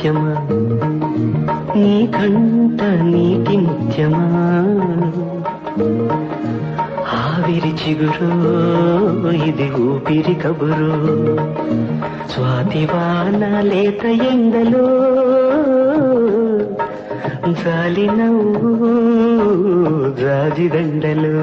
సత్యమా నీ కంట నీటి ముత్యమా ఆవిరి చిగురు ఇది ఊపిరి కబురు స్వాతివాన లేత ఎండలో జాలి నవ్వు జాజిదండలు